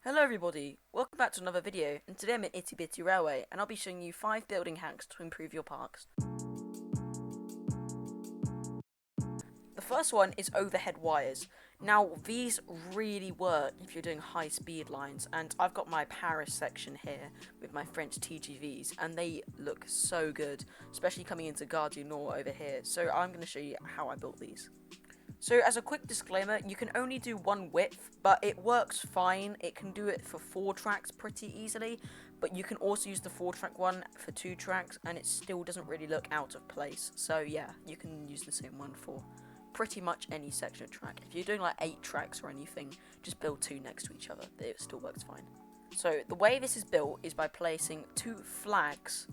Hello everybody, welcome back to another video, and today I'm at Itty Bitty Railway and I'll be showing you 5 building hacks to improve your parks. The first one is overhead wires. Now these really work if you're doing high speed lines, and I've got my Paris section here with my French TGVs and they look so good, especially coming into Gare du Nord over here, so I'm going to show you how I built these. So as a quick disclaimer, you can only do one width, but it works fine. It can do it for 4 tracks pretty easily, but you can also use the 4-track one for 2 tracks and it still doesn't really look out of place. So yeah, you can use the same one for pretty much any section of track. If you're doing like 8 tracks or anything, just build 2 next to each other. It still works fine. So the way this is built is by placing 2 flags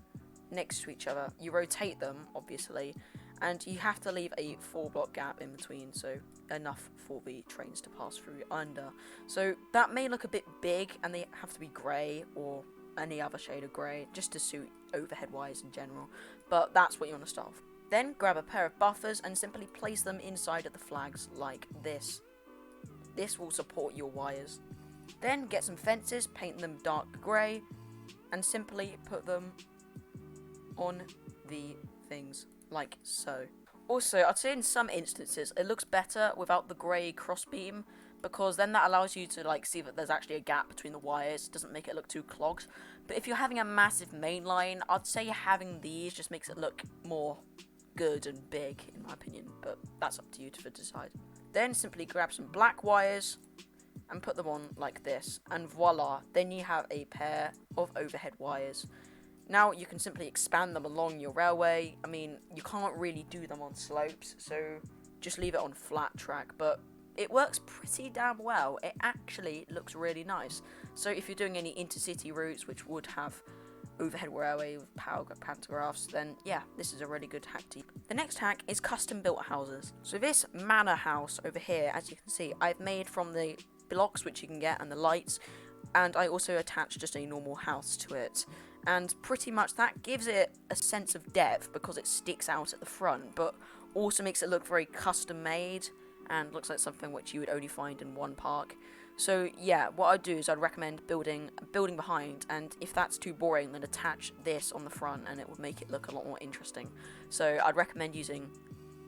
next to each other. You rotate them, obviously, and you have to leave a 4-block gap in between, so enough for the trains to pass through under. So that may look a bit big, and they have to be grey or any other shade of grey, just to suit overhead wires in general, but that's what you want to start with. Then grab a pair of buffers and simply place them inside of the flags like this. This will support your wires. Then get some fences, paint them dark grey, and simply put them on the things like so. Also, I'd say in some instances it looks better without the grey crossbeam, because then that allows you to see that there's actually a gap between the wires. It doesn't make it look too clogged. But if you're having a massive main line, I'd say having these just makes it look more good and big, in my opinion, but that's up to you to decide. Then simply grab some black wires and put them on like this, and voila, then you have a pair of overhead wires. Now you can simply expand them along your railway. I mean, you can't really do them on slopes, so just leave it on flat track, but it works pretty damn well. It actually looks really nice. So if you're doing any intercity routes which would have overhead railway with power pantographs, then yeah, this is a really good hack to use. The next hack is custom built houses. So this manor house over here, as you can see, I've made from the blocks which you can get and the lights, and I also attached just a normal house to it. And pretty much that gives it a sense of depth because it sticks out at the front, but also makes it look very custom made and looks like something which you would only find in one park. So yeah, what I'd do is I'd recommend building a building behind, and if that's too boring, then attach this on the front and it would make it look a lot more interesting. So I'd recommend using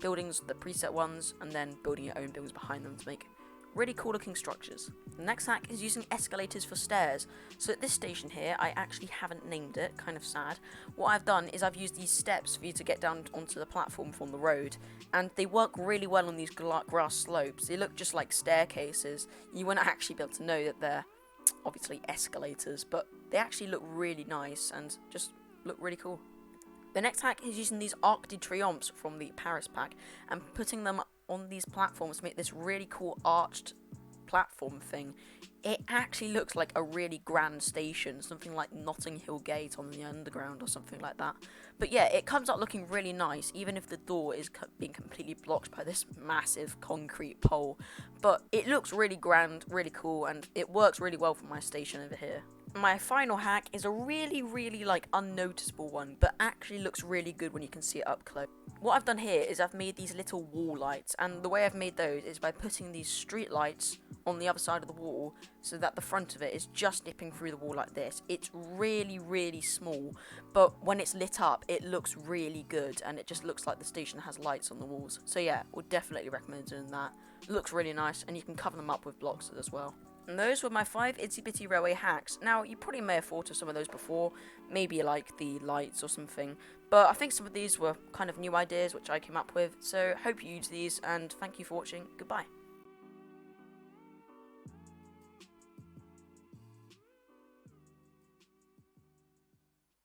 buildings, the preset ones, and then building your own buildings behind them to make really cool looking structures. The next hack is using escalators for stairs. So at this station here, I actually haven't named it, kind of sad. What I've done is I've used these steps for you to get down onto the platform from the road, and they work really well on these grass slopes. They look just like staircases. You wouldn't actually be able to know that they're obviously escalators, but they actually look really nice and just look really cool. The next hack is using these Arc de Triomphe from the Paris pack and putting them on these platforms to make this really cool arched platform thing. It actually looks like a really grand station, something like Notting Hill Gate on the Underground or something like that. But yeah, it comes out looking really nice, even if the door is being completely blocked by this massive concrete pole. But it looks really grand, really cool, and it works really well for my station over here. My final hack is a really unnoticeable one, but actually looks really good when you can see it up close. What I've done here is I've made these little wall lights, and the way I've made those is by putting these street lights on the other side of the wall so that the front of it is just nipping through the wall like this. It's really small, but when it's lit up it looks really good and it just looks like the station has lights on the walls. So yeah, would definitely recommend doing that. It looks really nice, and you can cover them up with blocks as well. And those were my 5 Itty Bitty Railway hacks. Now, you probably may have thought of some of those before, maybe like the lights or something, but I think some of these were kind of new ideas which I came up with, so hope you use these, and thank you for watching. Goodbye.